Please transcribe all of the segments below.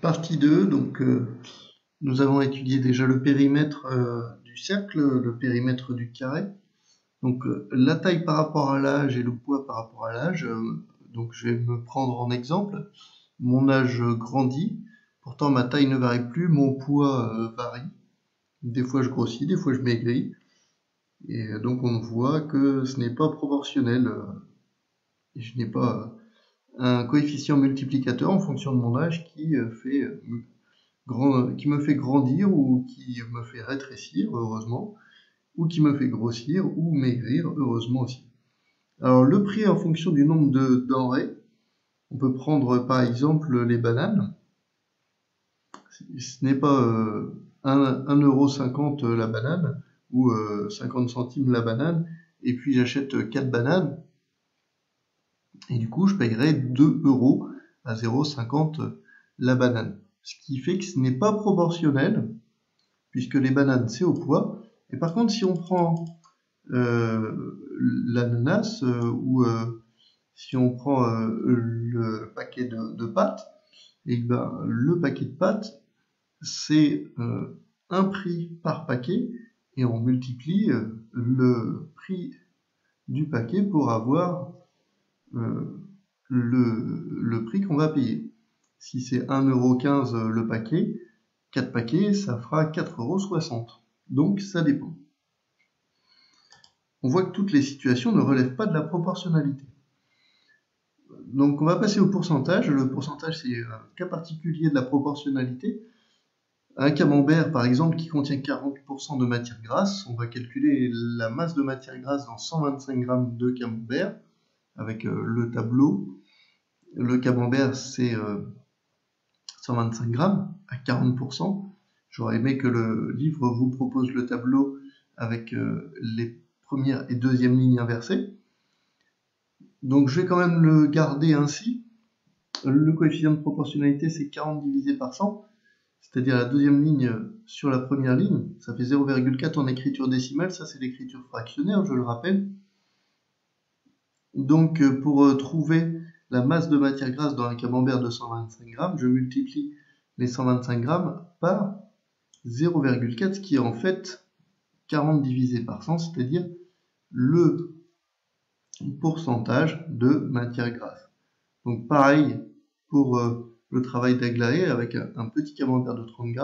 Partie 2, nous avons étudié déjà le périmètre du cercle, le périmètre du carré. La taille par rapport à l'âge et le poids par rapport à l'âge. Je vais me prendre en exemple. Mon âge grandit, pourtant ma taille ne varie plus, mon poids varie. Des fois je grossis, des fois je maigris. Et donc on voit que ce n'est pas proportionnel. Je n'ai pas un coefficient multiplicateur en fonction de mon âge qui me fait grandir ou qui me fait rétrécir, heureusement, ou qui me fait grossir ou maigrir, heureusement aussi. Alors le prix en fonction du nombre de denrées, on peut prendre par exemple les bananes. Ce n'est pas 1,50 € la banane ou 50 centimes la banane, et puis j'achète 4 bananes, et du coup je payerai 2 € à 0,50 € la banane. Ce qui fait que ce n'est pas proportionnel, puisque les bananes c'est au poids. Et par contre, si on prend l'ananas ou si on prend le paquet de pâtes, et ben le paquet de pâtes c'est un prix par paquet, et on multiplie le prix du paquet pour avoir le prix qu'on va payer. Si c'est 1,15 € le paquet, 4 paquets, ça fera 4,60 €. Donc ça dépend. On voit que toutes les situations ne relèvent pas de la proportionnalité. Donc on va passer au pourcentage. Le pourcentage, c'est un cas particulier de la proportionnalité. Un camembert, par exemple, qui contient 40% de matière grasse, on va calculer la masse de matière grasse dans 125 g de camembert avec le tableau. Le camembert, c'est 125 g à 40%. J'aurais aimé que le livre vous propose le tableau avec les première et deuxième lignes inversées. Donc je vais quand même le garder ainsi. Le coefficient de proportionnalité, c'est 40 divisé par 100, c'est-à-dire la deuxième ligne sur la première ligne. Ça fait 0,4 en écriture décimale, ça c'est l'écriture fractionnaire, je le rappelle. Donc pour trouver la masse de matière grasse dans un camembert de 125 g, je multiplie les 125 g par 0,4, ce qui est en fait 40 divisé par 100, c'est-à-dire le pourcentage de matière grasse. Donc pareil pour le travail d'Aglaé avec un petit camembert de 30 g.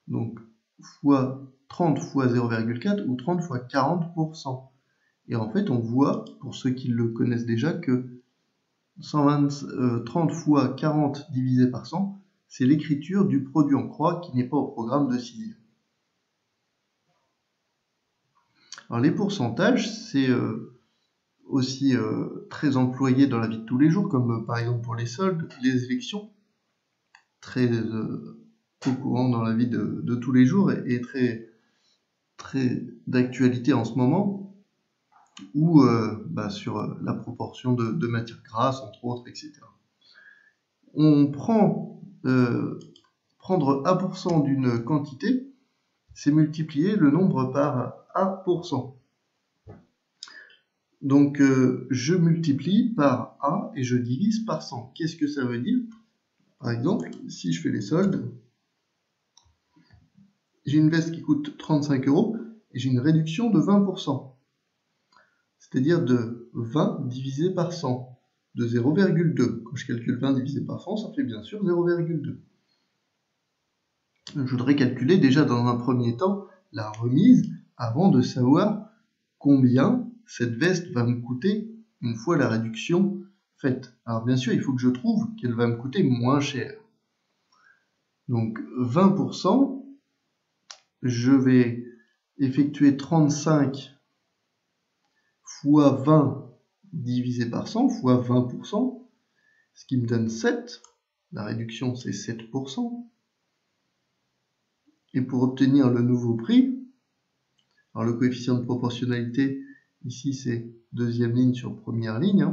Donc fois 30 fois 0,4 ou 30 fois 40%. Et en fait on voit, pour ceux qui le connaissent déjà, que 30 fois 40 divisé par 100, c'est l'écriture du produit en croix qui n'est pas au programme de 6e. Alors les pourcentages, c'est aussi très employé dans la vie de tous les jours, comme par exemple pour les soldes, les élections, très au courant dans la vie de tous les jours et très d'actualité en ce moment, ou sur la proportion de matière grasse, entre autres, etc. On prend prendre 1% d'une quantité, c'est multiplier le nombre par 1%. Donc je multiplie par A et je divise par 100. Qu'est-ce que ça veut dire? Par exemple, si je fais les soldes, j'ai une veste qui coûte 35 € et j'ai une réduction de 20%. C'est-à-dire de 20 divisé par 100, de 0,2. Quand je calcule 20 divisé par 100, ça fait bien sûr 0,2. Je voudrais calculer déjà dans un premier temps la remise avant de savoir combien cette veste va me coûter une fois la réduction faite. Alors bien sûr, il faut que je trouve qu'elle va me coûter moins cher. Donc 20%, je vais effectuer 35 fois 20 divisé par 100 fois 20%, ce qui me donne 7. La réduction, c'est 7%. Et pour obtenir le nouveau prix, alors le coefficient de proportionnalité, ici c'est deuxième ligne sur première ligne.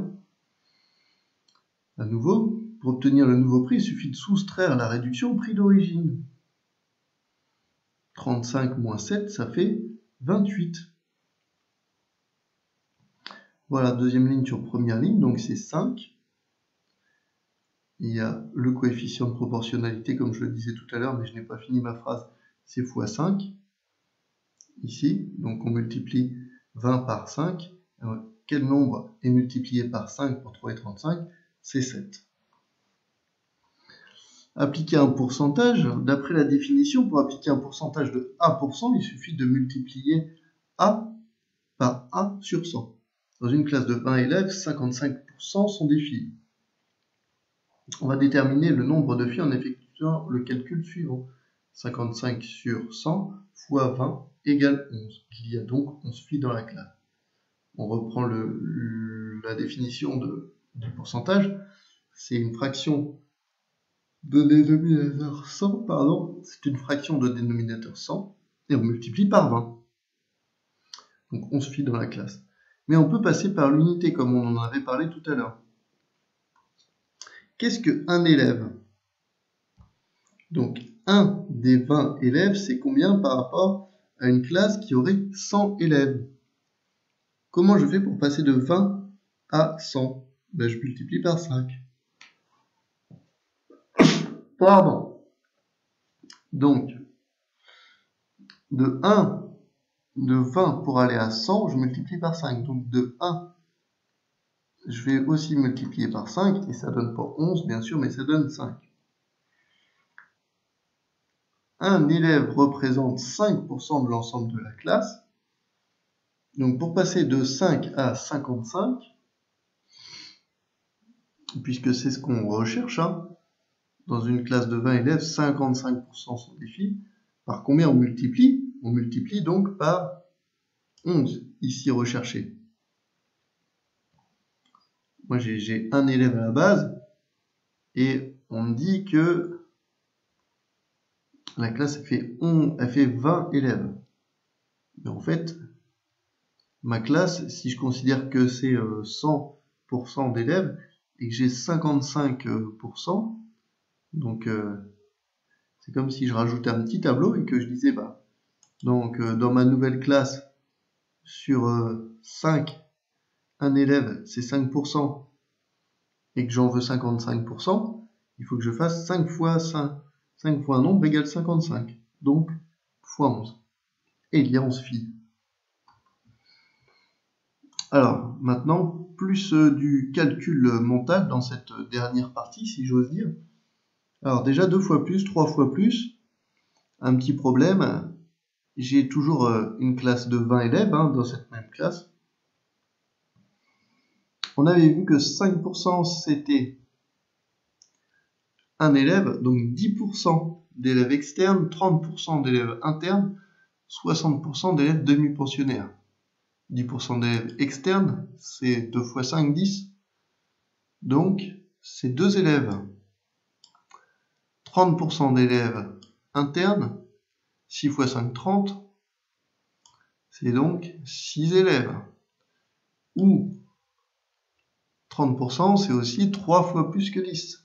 À nouveau, pour obtenir le nouveau prix, il suffit de soustraire la réduction au prix d'origine. 35 moins 7, ça fait 28. Voilà, deuxième ligne sur première ligne, donc c'est 5. il y a le coefficient de proportionnalité, comme je le disais tout à l'heure, mais je n'ai pas fini ma phrase, c'est fois 5, ici, donc on multiplie 20 par 5. Alors, quel nombre est multiplié par 5 pour trouver 35? C'est 7. Appliquer un pourcentage, d'après la définition, pour appliquer un pourcentage de A%, il suffit de multiplier A par A sur 100. Dans une classe de 20 élèves, 55% sont des filles. On va déterminer le nombre de filles en effectuant le calcul suivant. 55 sur 100 fois 20 égale 11. Il y a donc 11 filles dans la classe. On reprend la définition du pourcentage. C'est une fraction de dénominateur 100, pardon. C'est une fraction de dénominateur 100 et on multiplie par 20. Donc 11 filles dans la classe. Mais on peut passer par l'unité comme on en avait parlé tout à l'heure. Qu'est-ce qu'un élève? Donc 1 des 20 élèves, c'est combien par rapport à une classe qui aurait 100 élèves? Comment je fais pour passer de 20 à 100? Ben, je multiplie par 5. Pardon. Donc, de 20 pour aller à 100, je multiplie par 5. Donc de 1, je vais aussi multiplier par 5, et ça donne pas 11, bien sûr, mais ça donne 5. Un élève représente 5% de l'ensemble de la classe. Donc pour passer de 5 à 55, puisque c'est ce qu'on recherche, hein, dans une classe de 20 élèves, 55% sont des filles. Par combien on multiplie? On multiplie donc par 11, ici recherché. Moi j'ai un élève à la base, et on me dit que la classe elle fait 20 élèves. Mais en fait, ma classe, si je considère que c'est 100% d'élèves, et que j'ai 55%, donc c'est comme si je rajoutais un petit tableau et que je disais, bah, donc dans ma nouvelle classe, sur 5, un élève, c'est 5%, et que j'en veux 55%, il faut que je fasse 5 fois 5. 5 fois un nombre égale 55. Donc, fois 11. Et il y a 11 filles. Alors, maintenant, plus du calcul mental dans cette dernière partie, si j'ose dire. Alors déjà, 2 fois plus, 3 fois plus. Un petit problème, j'ai toujours une classe de 20 élèves dans cette même classe. On avait vu que 5% c'était un élève, donc 10% d'élèves externes, 30% d'élèves internes, 60% d'élèves demi-pensionnaires. 10% d'élèves externes, c'est 2 fois 5, 10. Donc, c'est 2 élèves. 30% d'élèves internes, 6 fois 5, 30. C'est donc 6 élèves. Ou 30%, c'est aussi 3 fois plus que 10.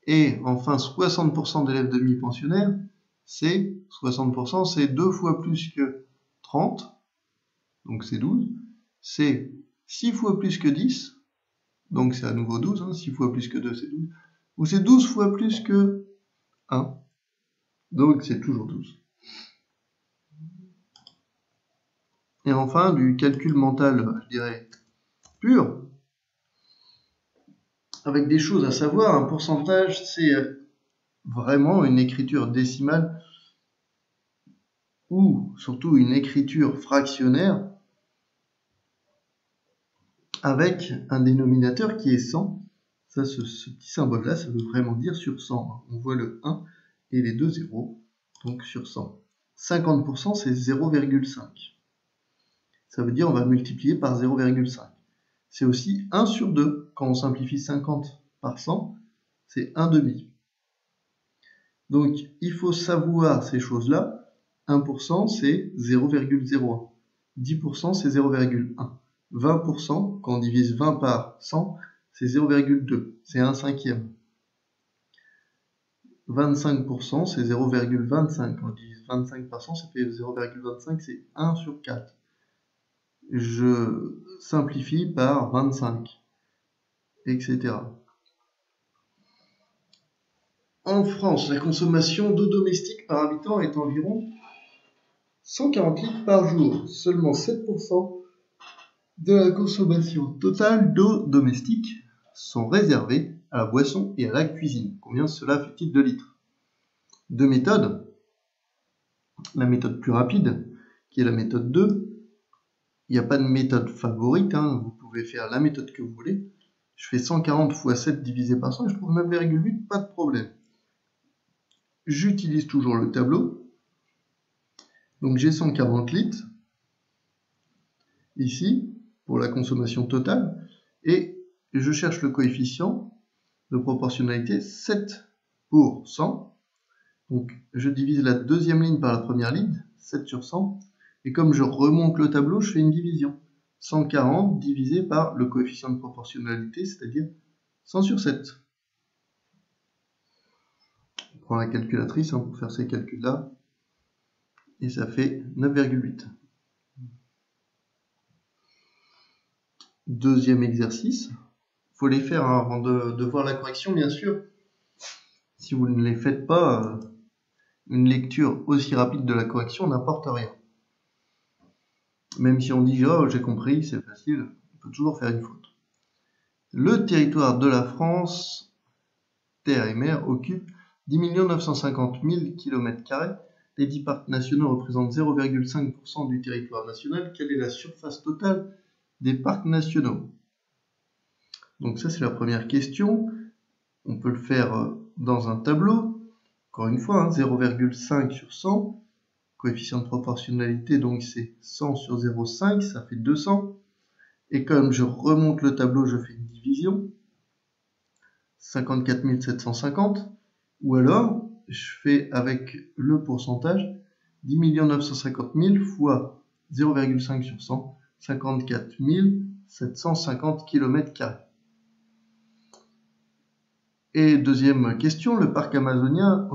Et enfin, 60% d'élèves demi-pensionnaires, c'est 60%, c'est 2 fois plus que 30. Donc c'est 12. C'est 6 fois plus que 10. Donc c'est à nouveau 12. 6 fois plus que 2, c'est 12. Ou c'est 12 fois plus que 1. Donc c'est toujours 12. Et enfin, du calcul mental, je dirais, pur, avec des choses à savoir. Un pourcentage, c'est vraiment une écriture décimale ou surtout une écriture fractionnaire avec un dénominateur qui est 100. Ça, ce petit symbole-là, ça veut vraiment dire sur 100. On voit le 1 et les deux zéros, donc sur 100. 50%, c'est 0,5. Ça veut dire on va multiplier par 0,5. C'est aussi 1 sur 2. Quand on simplifie 50 par 100, c'est 1 demi. Donc, il faut savoir ces choses-là. 1%, c'est 0,01. 10%, c'est 0,1. 20%, quand on divise 20 par 100, c'est 0,2. C'est 1 cinquième. 25%, c'est 0,25. Quand on divise 25 par 100, ça fait 0,25, c'est 1 sur 4. Je simplifie par 25, etc. En France, la consommation d'eau domestique par habitant est environ 140 litres par jour. Seulement 7% de la consommation totale d'eau domestique sont réservés à la boisson et à la cuisine. Combien cela fait-il de litres? Deux méthodes. La méthode plus rapide, qui est la méthode 2. Il n'y a pas de méthode favorite, vous pouvez faire la méthode que vous voulez. Je fais 140 fois 7 divisé par 100, je trouve 9,8, pas de problème. J'utilise toujours le tableau. Donc j'ai 140 litres, ici, pour la consommation totale, et je cherche le coefficient de proportionnalité 7 pour 100. Donc je divise la deuxième ligne par la première ligne, 7 sur 100, et comme je remonte le tableau, je fais une division. 140 divisé par le coefficient de proportionnalité, c'est-à-dire 100 sur 7. On prend la calculatrice pour faire ces calculs-là, et ça fait 9,8. Deuxième exercice. Il faut les faire avant de voir la correction, bien sûr. Si vous ne les faites pas, une lecture aussi rapide de la correction n'apporte rien. Même si on dit « Oh, j'ai compris, c'est facile », on peut toujours faire une faute. Le territoire de la France, terre et mer, occupe 10 950 000 km². Les 10 parcs nationaux représentent 0,5% du territoire national. Quelle est la surface totale des parcs nationaux? Donc ça, c'est la première question. On peut le faire dans un tableau. Encore une fois, 0,5 sur 100. Coefficient de proportionnalité, donc c'est 100 sur 0,5, ça fait 200. Et comme je remonte le tableau, je fais une division. 54 750. Ou alors, je fais avec le pourcentage 10 950 000 fois 0,5 sur 100, 54 750 km². Et deuxième question, le parc amazonien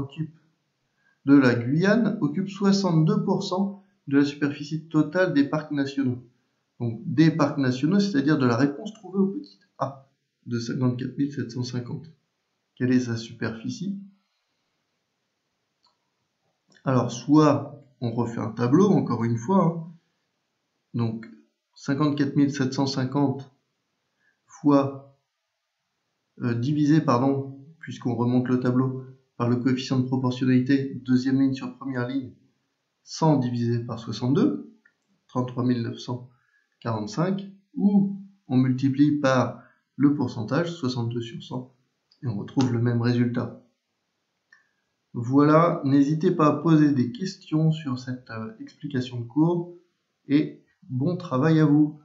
de la Guyane occupe 62% de la superficie totale des parcs nationaux. Donc des parcs nationaux, c'est-à-dire de la réponse trouvée au petit a de 54 750. Quelle est sa superficie? Alors soit on refait un tableau, encore une fois, donc 54 750 fois divisé, puisqu'on remonte le tableau, par le coefficient de proportionnalité, deuxième ligne sur première ligne, 100 divisé par 62, 33 945, ou on multiplie par le pourcentage, 62 sur 100, et on retrouve le même résultat. Voilà, n'hésitez pas à poser des questions sur cette explication de courbe, et bon travail à vous!